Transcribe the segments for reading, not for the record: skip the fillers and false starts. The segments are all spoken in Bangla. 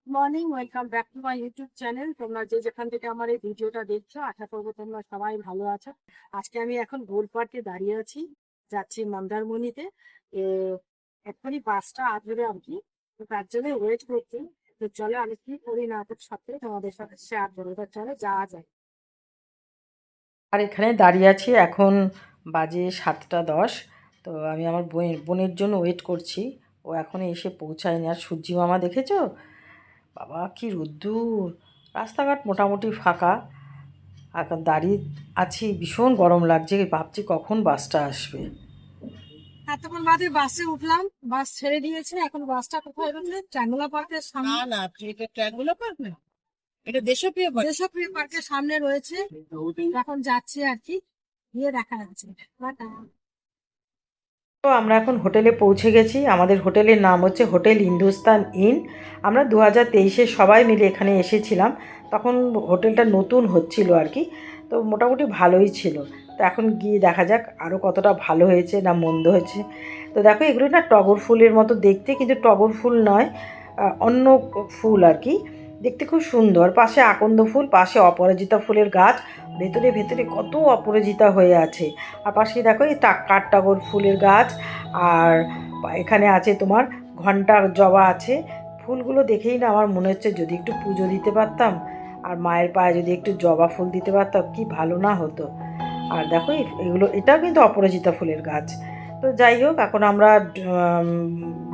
Morning, welcome back to my YouTube channel. তোমরা যে যেখান থেকে আমার এই ভিডিওটা দেখছো, আশা করবো তোমরা সবাই ভালো আছো। আজকে আমি এখন গোল পার্কে দাঁড়িয়ে আছি, যাচ্ছি মন্দারমণিতে। এ, এক্ষুনি বাসটা আসবে আর কি, তো তার জন্য ওয়েট করছি। তো চলো আমি কি করি না করি সবটাই তোমাদের সাথে শেয়ার করবো। তো চলো যাওয়া যায়। আর এখানে দাঁড়িয়ে আছি, এখন বাজে 7টা 10। তো আমি আমার বোনের জন্য ওয়েট করছি। ও এখনো এসে পৌঁছায়নি। আর সূর্যি মামা দেখেছো? বাবা কি রোদ্দুর! রাস্তাঘাট মোটামুটি ফাঁকা। এখন দাঁড়িয়ে আছি, ভীষণ গরম লাগছে, ভাবছি কখন বাসটা আসবে। এতক্ষণ বাদে বাসে উঠলাম, বাস ছেড়ে দিয়েছে। এখন বাসটা কোথায় রয়েছে? ট্যাঙ্গুলা পার্কের সামনে। না না, এটা ট্যাঙ্গুলা পার্ক না, এটা দেশপ্রিয় পার্ক। দেশপ্রিয় পার্কের সামনে রয়েছে। এখন যাচ্ছি আর কি, গিয়ে দেখা যাচ্ছে। টাটা। তো আমরা এখন হোটেলে পৌঁছে গেছি। আমাদের হোটেলের নাম হচ্ছে হোটেল হিন্দুস্তান ইন। আমরা 2023-এ সবাই মিলে এখানে এসেছিলাম। তখন হোটেলটা নতুন হচ্ছিল আর কি। তো মোটামুটি ভালোই ছিল। তো এখন গিয়ে দেখা যাক আরও কতটা ভালো হয়েছে না মন্দ হয়েছে। তো দেখো, এগুলো না টগর ফুলের মতো দেখতে, কিন্তু টগর ফুল নয়, অন্য ফুল আর কি। দেখতে খুব সুন্দর। পাশে আকন্দ ফুল, পাশে অপরাজিতা ফুলের গাছ। ভেতরে ভেতরে কত অপরাজিতা হয়ে আছে। আর পাশে দেখো এই কাঠটগর ফুলের গাছ। আর এখানে আছে তোমার ঘণ্টার জবা আছে। ফুলগুলো দেখেই না আমার মনে হচ্ছে যদি একটু পুজো দিতে পারতাম, আর মায়ের পায়ে যদি একটু জবা ফুল দিতে পারতাম, কি ভালো না হতো। আর দেখো এগুলো, এটাও কিন্তু অপরাজিতা ফুলের গাছ। তো যাই হোক, এখন আমরা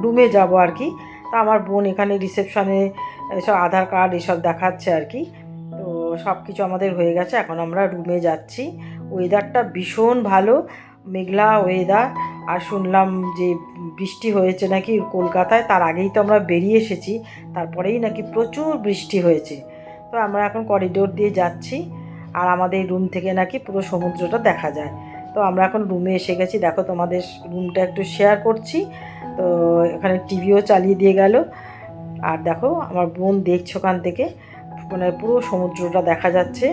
রুমে যাব আর কি। তা আমার বোন এখানে রিসেপশনে এসব আধার কার্ড এসব দেখাচ্ছে আর কি। তো সব কিছু আমাদের হয়ে গেছে, এখন আমরা রুমে যাচ্ছি। ওয়েদারটা ভীষণ ভালো, মেঘলা ওয়েদার। আর শুনলাম যে বৃষ্টি হয়েছে নাকি কলকাতায়, তার আগেই তো আমরা বেরিয়ে এসেছি, তারপরেই নাকি প্রচুর বৃষ্টি হয়েছে। তো আমরা এখন করিডোর দিয়ে যাচ্ছি, আর আমাদের রুম থেকে নাকি পুরো সমুদ্রটা দেখা যায়। তো আমরা এখন রুমে এসে গেছি। দেখো তোমাদের রুমটা একটু শেয়ার করছি। তো এখানে টিভিও চালিয়ে দিয়ে গেল। আর দেখো আমার বোন দেখছো ওখান থেকে, মানে পুরো সমুদ্রটা দেখা যাচ্ছে।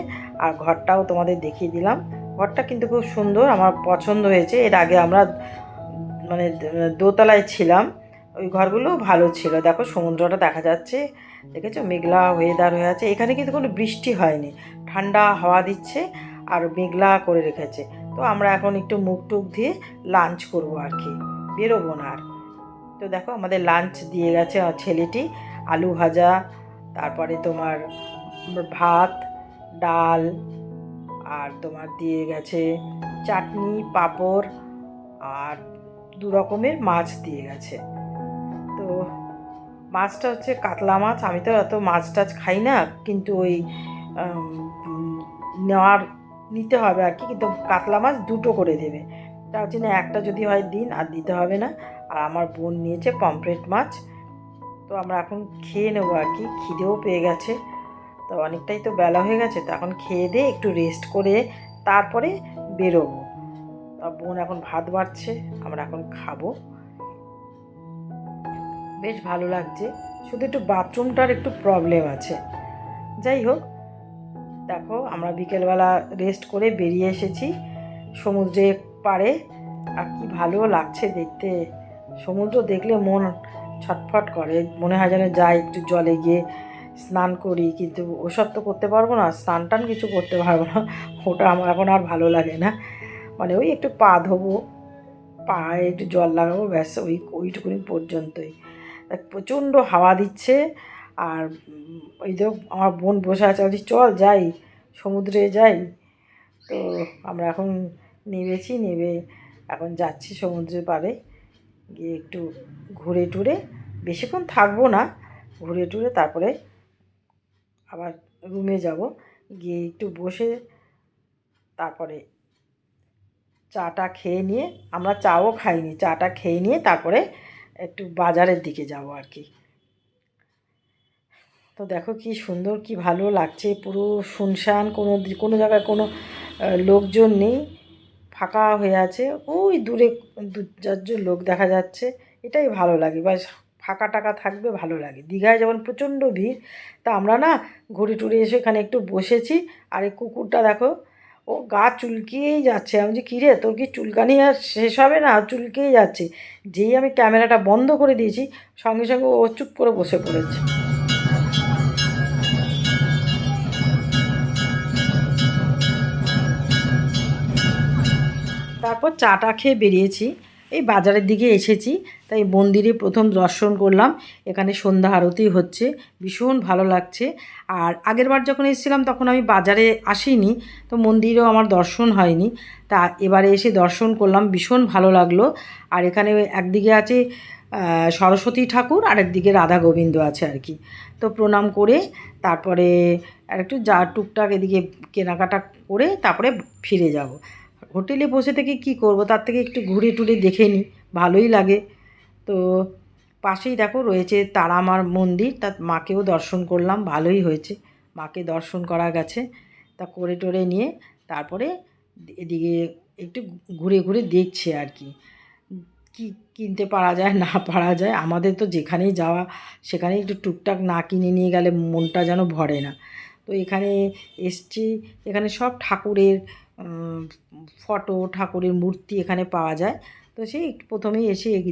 আর ঘরটাও তোমাদের দেখিয়ে দিলাম। ঘরটা কিন্তু খুব সুন্দর, আমার পছন্দ হয়েছে। এর আগে আমরা মানে দোতলায় ছিলাম, ওই ঘরগুলো ভালো ছিল। দেখো সমুদ্রটা দেখা যাচ্ছে, দেখেছো? মেঘলা ওয়েদার হয়ে আছে। এখানে কিন্তু কোনো বৃষ্টি হয়নি, ঠান্ডা হাওয়া দিচ্ছে আর মেঘলা করে রেখেছে। তো আমরা এখন একটু মুখ টুক দিয়ে লাঞ্চ করবো আর কি, বেরোবো না আর। তো দেখো আমাদের লাঞ্চ দিয়ে গেছে ছেলেটি। আলু ভাজা, তারপরে তোমার ভাত, ডাল, আর তোমার দিয়ে গেছে চাটনি, পাঁপড়, আর 2 রকমের মাছ দিয়ে গেছে। তো মাছটা হচ্ছে কাতলা মাছ। আমি তো এত মাছ টাছ খাই না, কিন্তু ওই নেওয়ার নিতে হবে আর কি। কিন্তু কাতলা মাছ 2টো করে দেবে, তার জন্য একটা যদি হয় দিন, আর দিতে হবে না। আর আমার বোন নিয়েছে পমফ্রেট মাছ। তো আমরা এখন খেয়ে নেবো আর কি, খিদেও পেয়ে গেছে। তো অনেকটাই তো বেলা হয়ে গেছে, তো এখন খেয়ে দিয়ে একটু রেস্ট করে তারপরে বেরোবো। তা বোন এখন ভাত বাড়ছে, আমরা এখন খাবো। বেশ ভালো লাগছে, শুধু একটু বাথরুমটার একটু প্রবলেম আছে। যাই হোক, দেখো আমরা বিকেলবেলা রেস্ট করে বেরিয়ে এসেছি সমুদ্রের পাড়ে। আর কি ভালো লাগছে দেখতে। সমুদ্র দেখলে মন ছটফট করে, মনে হয় যেন যাই একটু জলে গিয়ে স্নান করি। কিন্তু ওসব তো করতে পারবো না, স্নান টান কিছু করতে পারবো না। ওটা আমার এখন আর ভালো লাগে না। মানে ওই একটু পা ধোবো, পায়ে একটু জল লাগাবো, ব্যাস ওইটুকুনি পর্যন্তই। প্রচণ্ড হাওয়া দিচ্ছে। আর ওই যে আমার বোন বসে আছে, বলছি চল যাই, সমুদ্রে যাই। তো আমরা এখন নেবে এখন যাচ্ছি সমুদ্রের পাড়ে, গিয়ে একটু ঘুরে টুরে, বেশিক্ষণ থাকবো না, ঘুরে টুরে তারপরে আবার রুমে যাব। গিয়ে একটু বসে তারপরে চাটা খেয়ে নিয়ে, আমরা চাও খাইনি, চাটা খেয়ে নিয়ে তারপরে একটু বাজারের দিকে যাব আর কি। তো দেখো কি সুন্দর, কি ভালো লাগছে। পুরো শুনশান, কোনো জায়গায় কোনো লোকজন নেই, ফাঁকা হয়ে আছে। ওই দূরে 2-4জন লোক দেখা যাচ্ছে, এটাই ভালো লাগে। বা ফাঁকা টাকা থাকবে ভালো লাগে। দীঘায় যেমন প্রচণ্ড ভিড়, তা আমরা না ঘুরে টুরে এসে এখানে একটু বসেছি। আর এই কুকুরটা দেখো, ও গা চুলকিয়েই যাচ্ছে। আমি যে, কী রে তোর কি চুলকানি আর শেষ হবে না? চুলকেই যাচ্ছে। যেই আমি ক্যামেরাটা বন্ধ করে দিয়েছি, সঙ্গে সঙ্গে ও চুপ করে বসে পড়েছে। তারপর চাটা খেয়ে বেরিয়েছি, এই বাজারের দিকে এসেছি, তাই মন্দিরে প্রথম দর্শন করলাম। এখানে সন্ধ্যা আরতি হচ্ছে, ভীষণ ভালো লাগছে। আর আগেরবার যখন এসেছিলাম তখন আমি বাজারে আসিনি, তো মন্দিরেও আমার দর্শন হয়নি। তা এবারে এসে দর্শন করলাম, ভীষণ ভালো লাগলো। আর এখানে একদিকে আছে সরস্বতী ঠাকুর, আর একদিকে রাধা গোবিন্দ আছে আর কি। তো প্রণাম করে তারপরে আর একটু যা টুকটাক এদিকে কেনাকাটা করে তারপরে ফিরে যাব। হোটেলে বসে থেকে কি করব, তার থেকে একটু ঘুরে টুরে দেখে নিই, ভালোই লাগে। তো পাশেই দেখো রয়েছে তারামার মন্দির, তার মাকেও দর্শন করলাম, ভালোই হয়েছে, মাকে দর্শন করা গেছে। তা করে টোরে নিয়ে তারপরে এদিকে একটু ঘুরে ঘুরে দেখছি আর কি, কি কিনতে পারা যায় না পারা যায়। আমাদের তো যেখানেই যাওয়া সেখানেই একটু টুকটাক না কিনে নিয়ে গেলে মনটা যেন ভরে না। তো এখানে এসছি, এখানে সব ঠাকুরের ফটো, ঠাকুরের মূর্তি এখানে পাওয়া যায়। তো সেই প্রথমেই এসে এই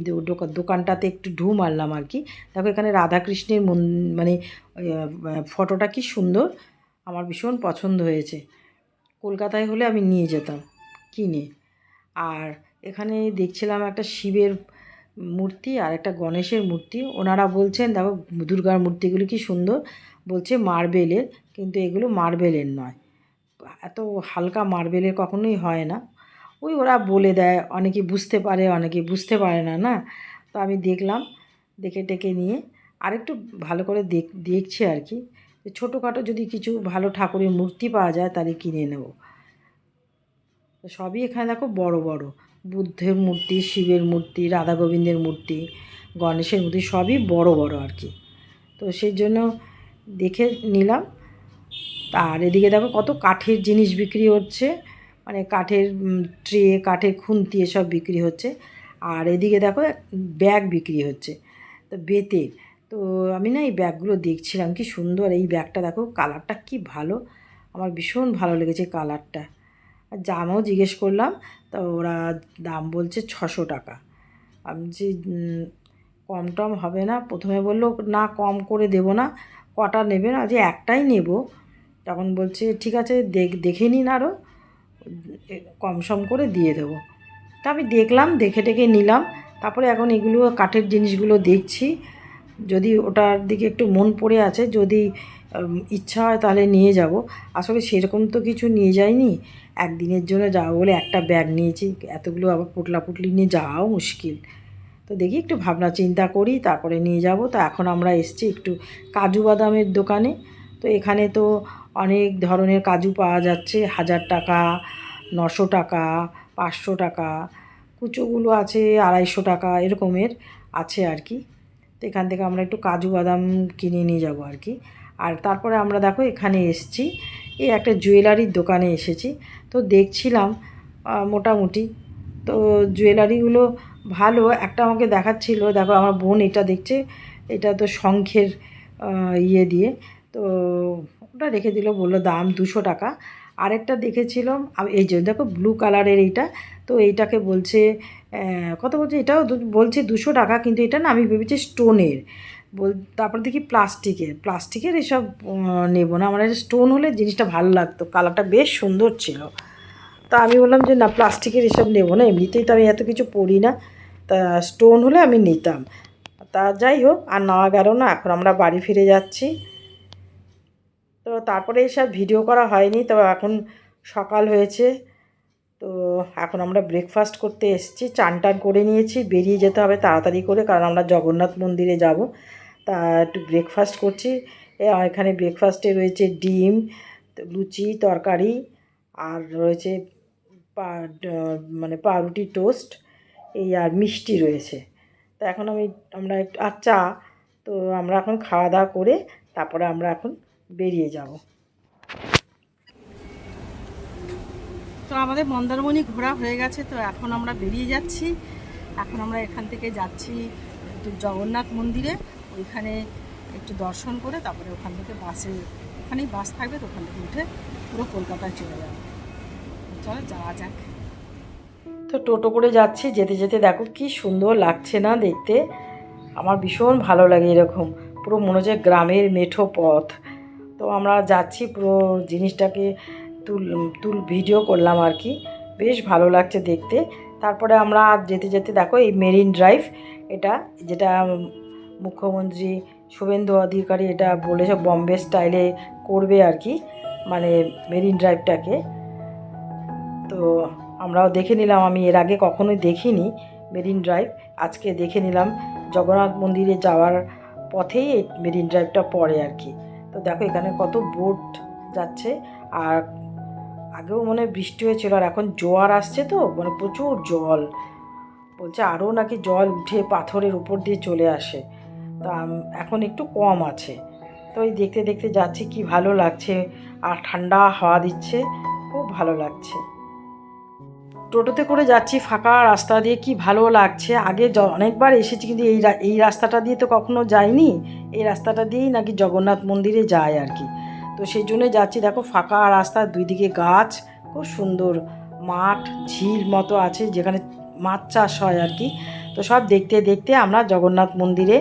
দোকানটাতে একটু ঢু মারলাম আর কি। দেখো এখানে রাধাকৃষ্ণের মানে ফটোটা কি সুন্দর, আমার ভীষণ পছন্দ হয়েছে। কলকাতায় হলে আমি নিয়ে যেতাম কিনে। আর এখানে দেখছিলাম একটা শিবের মূর্তি আর একটা গণেশের মূর্তি। ওনারা বলছেন দেখো দুর্গার মূর্তিগুলো কি সুন্দর, বলছে মার্বেলের, কিন্তু এগুলো মার্বেলের নয়, এত হালকা মার্বেলের কখনোই হয় না। ওই ওরা বলে দেয়, অনেকে বুঝতে পারে অনেকে বুঝতে পারে না, না। তো আমি দেখলাম, দেখে টেকে নিয়ে আরেকটু ভালো করে দেখছি আর কি, ছোটোখাটো যদি কিছু ভালো ঠাকুরের মূর্তি পাওয়া যায় তাহলে কিনে নেব। তো সবই এখানে দেখো বড় বড় বুদ্ধের মূর্তি, শিবের মূর্তি, রাধা গোবিন্দের মূর্তি, গণেশের মূর্তি, সবই বড় বড় আর কি। তো সেই জন্য দেখে নিলাম। আর এদিকে দেখো কত কাঠের জিনিস বিক্রি হচ্ছে, মানে কাঠের ট্রে, কাঠের খুন্তি এসব বিক্রি হচ্ছে। আর এদিকে দেখো ব্যাগ বিক্রি হচ্ছে, তো বেতের। তো আমি না এই ব্যাগগুলো দেখছিলাম, কি সুন্দর এই ব্যাগটা, দেখো কালারটা কি ভালো, আমার ভীষণ ভালো লেগেছে কালারটা। আর দামও জিজ্ঞেস করলাম, তা ওরা দাম বলছে 600 টাকা। আমি যে কম টম হবে না, প্রথমে বললো না কম করে দেবো না, কটা নেবে না, যে একটাই নেব। তখন বলছে ঠিক আছে দেখে নিন, আরও কম সম করে দিয়ে দেবো। তা আমি দেখলাম, দেখে টেকে নিলাম। তারপরে এখন এগুলো কাঠের জিনিসগুলো দেখছি, যদি ওটার দিকে একটু মন পড়ে আছে, যদি ইচ্ছা হয় তাহলে নিয়ে যাব। আসলে সেরকম তো কিছু নিয়ে যাইনি, একদিনের জন্য যাবো বলে একটা ব্যাগ নিয়েছি, এতগুলো আবার পুটলি নিয়ে যাওয়াও মুশকিল। তো দেখি একটু ভাবনা চিন্তা করি তারপরে নিয়ে যাব। তো এখন আমরা এসছি একটু কাজু বাদামের দোকানে। তো এখানে তো অনেক ধরনের কাজু পাওয়া যাচ্ছে, 1000 টাকা, 900 টাকা, 500 টাকা, কুচোগুলো আছে 250 টাকা, এরকমের আছে আর কি। তো এখান থেকে আমরা একটু কাজু বাদাম কিনে নিয়ে যাব আর কি। আর তারপরে আমরা দেখো এখানে এসছি, এই একটা জুয়েলারির দোকানে এসেছি। তো দেখছিলাম মোটামুটি, তো জুয়েলারিগুলো ভালো। একটা আমাকে দেখাচ্ছিল, দেখো আমার বোন এটা দেখছে, এটা তো শঙ্খের ইয়ে দিয়ে, তো ওটা রেখে দিল, বললো দাম 200 টাকা। আরেকটা দেখেছিলাম আমি, এই যে দেখো ব্লু কালারের এইটা, তো এইটাকে বলছে কত বলছে, এটাও বলছে 200 টাকা, কিন্তু এটা না আমি ভেবেছি স্টোনের। তারপর দেখি প্লাস্টিকের এসব নেব না, আমার স্টোন হলে জিনিসটা ভালো লাগতো, কালারটা বেশ সুন্দর ছিল। তা আমি বললাম যে না প্লাস্টিকের এসব নেব না, এমনিতেই তো আমি এত কিছু পরি না, তা স্টোন হলে আমি নিতাম। তা যাই হোক, আর নেওয়া গেল না, এখন আমরা বাড়ি ফিরে যাচ্ছি। তো তারপরে এসব ভিডিও করা হয়নি। তো এখন সকাল হয়েছে, তো এখন আমরা ব্রেকফাস্ট করতে এসেছি, চান টান করে নিয়েছি, বেরিয়ে যেতে হবে তাড়াতাড়ি করে, কারণ আমরা জগন্নাথ মন্দিরে যাব। তা একটু ব্রেকফাস্ট করছি। এখানে ব্রেকফাস্টে রয়েছে ডিম, লুচি, তরকারি, আর রয়েছে মানে পাউরুটি, টোস্ট, এই আর মিষ্টি রয়েছে। তো এখন আমরা একটু আর চা। তো আমরা এখন খাওয়া দাওয়া করে তারপরে আমরা এখন বেরিয়ে যাব। তো আমাদের মন্দারমণি ঘোরা হয়ে গেছে, তো এখন আমরা বেরিয়ে যাচ্ছি। এখন আমরা এখান থেকে যাচ্ছি একটু জগন্নাথ মন্দিরে, ওইখানে একটু দর্শন করে তারপরে ওখান থেকে বাসে, ওখানেই বাস থাকবে, তো ওখান থেকে উঠে পুরো কলকাতায় চলে যাবে। চলো যাওয়া যাক। তো টোটো করে যাচ্ছি, যেতে যেতে দেখো কি সুন্দর লাগছে না দেখতে, আমার ভীষণ ভালো লাগে এরকম, পুরো মনে হচ্ছে গ্রামের মেঠো পথ। তো আমরা যাচ্ছি, পুরো জিনিসটাকে ভিডিও করলাম আর কি, বেশ ভালো লাগছে দেখতে। তারপরে আমরা যেতে যেতে দেখো এই মেরিন ড্রাইভ, এটা যেটা মুখ্যমন্ত্রী শুভেন্দু অধিকারী এটা বলেছে বম্বে স্টাইলে করবে আর কি, মানে মেরিন ড্রাইভটাকে। তো আমরাও দেখে নিলাম, আমি এর আগে কখনোই দেখিনি মেরিন ড্রাইভ, আজকে দেখে নিলাম। জগন্নাথ মন্দিরে যাওয়ার পথেই এই মেরিন ড্রাইভটা পড়ে আর কি। তো দেখো এখানে কত বোট যাচ্ছে, আর আগেও মনে বৃষ্টি হয়েছিল, আর এখন জোয়ার আসছে তো মানে প্রচুর জল, বলছে আরও নাকি জল উঠে পাথরের উপর দিয়ে চলে আসে। তা এখন একটু কম আছে। তো এই দেখতে দেখতে যাচ্ছি, কি ভালো লাগছে, আর ঠান্ডা হাওয়া দিচ্ছে, খুব ভালো লাগছে। টোটোতে করে যাচ্ছি ফাঁকা রাস্তা দিয়ে, কি ভালো লাগছে। আগে অনেকবার এসেছি, কিন্তু এই রাস্তাটা দিয়ে তো কখনো যাইনি। এই রাস্তাটা দিয়েই নাকি জগন্নাথ মন্দিরে যায় আর কি। তো সেই জন্যই যাচ্ছি। দেখো ফাঁকা রাস্তা, দুই দিকে গাছ, খুব সুন্দর মাঠ, ঝিল মতো আছে যেখানে মাছ চাষ হয় আর কি। তো সব দেখতে দেখতে আমরা জগন্নাথ মন্দিরে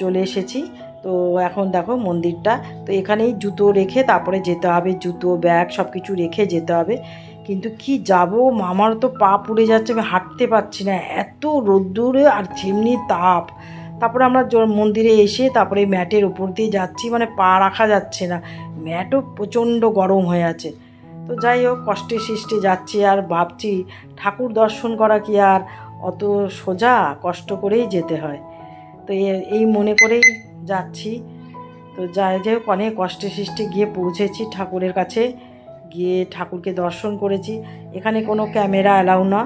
চলে এসেছি। তো এখন দেখো মন্দিরটা, তো এখানেই জুতো রেখে তারপরে যেতে হবে, জুতো ব্যাগ সব কিছু রেখে যেতে হবে। কিন্তু কি যাব, আমার তো পা পুড়ে যাচ্ছে, আমি হাঁটতে পারছি না, এত রোদ্দুরে আর যেমনি তাপ। তারপরে আমরা মন্দিরে এসে তারপরে ম্যাটের উপর দিয়ে যাচ্ছি, মানে পা রাখা যাচ্ছে না, ম্যাটও প্রচণ্ড গরম হয়ে আছে। তো যাই হোক কষ্টে সৃষ্টে যাচ্ছি, আর ভাবছি ঠাকুর দর্শন করা কি আর অত সোজা, কষ্ট করেই যেতে হয়। তো এই মনে করেই যাচ্ছি। তো যাই হোক অনেক কষ্টে সৃষ্টে গিয়ে পৌঁছেছি ঠাকুরের কাছে, গিয়ে ঠাকুরকে দর্শন করেছি। এখানে কোনো ক্যামেরা অ্যালাউ না,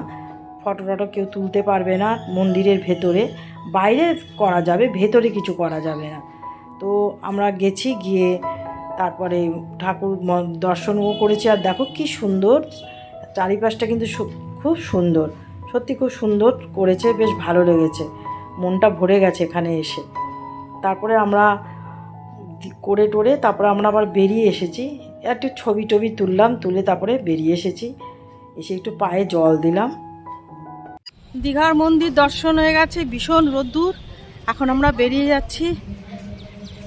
ফটো টটো কেউ তুলতে পারবে না মন্দিরের ভেতরে, বাইরে করা যাবে, ভেতরে কিছু করা যাবে না। তো আমরা গেছি, গিয়ে তারপরে ঠাকুর দর্শনও করেছি। আর দেখো কি সুন্দর চারিপাশটা, কিন্তু খুব সুন্দর, সত্যি খুব সুন্দর করেছে, বেশ ভালো লেগেছে, মনটা ভরে গেছে এখানে এসে। তারপরে আমরা করে টোরে তারপরে আমরা আবার বেরিয়ে এসেছি, একটু ছবি টবি তুললাম, তুলে তারপরে বেরিয়ে এসেছি, এসে একটু পায়ে জল দিলাম। দীঘার মন্দির দর্শন হয়ে গেছে, ভীষণ রোদ্দুর, এখন আমরা বেরিয়ে যাচ্ছি।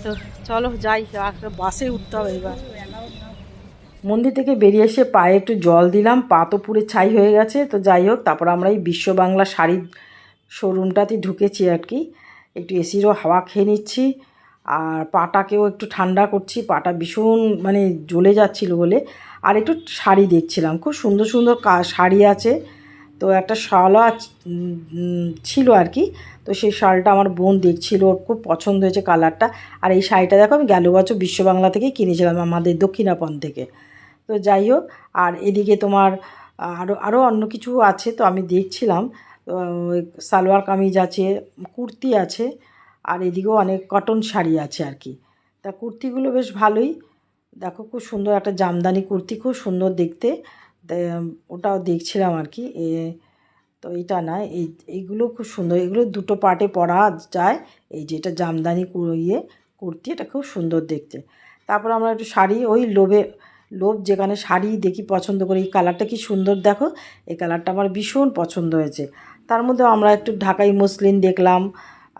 তো চলো যাই, বাসে উঠতে হবে এবার। মন্দির থেকে বেরিয়ে এসে পায়ে একটু জল দিলাম, পা তো পুরো ছাই হয়ে গেছে। তো যাই হোক তারপর আমরা এই বিশ্ব বাংলা শাড়ির শোরুমটাতে ঢুকেছি আর কি, একটু এসিরও হাওয়া খেয়ে নিচ্ছি, আর পাটাকেও একটু ঠান্ডা করছি, পাটা ভীষণ মানে জ্বলে যাচ্ছিল বলে। আর একটু শাড়ি দেখছিলাম, খুব সুন্দর সুন্দর শাড়ি আছে। তো একটা শালও ছিল আর কি, তো সেই শালটা আমার বোন দেখছিল, ওর খুব পছন্দ হয়েছে কালারটা। আর এই শাড়িটা দেখো আমি গেল বছর বিশ্ব বাংলা থেকেই কিনেছিলাম, আমাদের দক্ষিণাপন থেকে। তো যাই হোক, আর এদিকে তোমার আরও অন্য কিছু আছে, তো আমি দেখছিলাম সালোয়ার কামিজ আছে, কুর্তি আছে, আর এদিকেও অনেক কটন শাড়ি আছে আর কি। তা কুর্তিগুলো বেশ ভালোই, দেখো খুব সুন্দর একটা জামদানি কুর্তি, খুব সুন্দর দেখতে, ওটাও দেখছিলাম আর কি। তো এইটা না, এইগুলো খুব সুন্দর, এগুলো দুটো পার্টে পরা যায়। এই যে এটা জামদানি কুর্তি, এটা খুব সুন্দর দেখতে। তারপর আমরা একটু শাড়ি, ওই লোভ যেখানে শাড়ি দেখি পছন্দ করি, এই কালারটা কি সুন্দর দেখো, এই কালারটা আমার ভীষণ পছন্দ হয়েছে। তার মধ্যে আমরা একটু ঢাকাই মসলিন দেখলাম,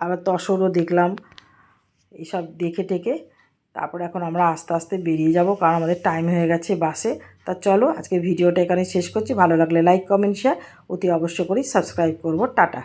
আবার তসরও দেখলাম, এইসব দেখে টেকে তারপর এখন আমরা আস্তে আস্তে বেরিয়ে যাব, কারণ আমাদের টাইম হয়ে গেছে বাসে। তা চলো আজকে ভিডিওটা এখানে শেষ করছি, ভালো লাগলে লাইক কমেন্ট শেয়ার অতি অবশ্য করেই সাবস্ক্রাইব করব। টাটা।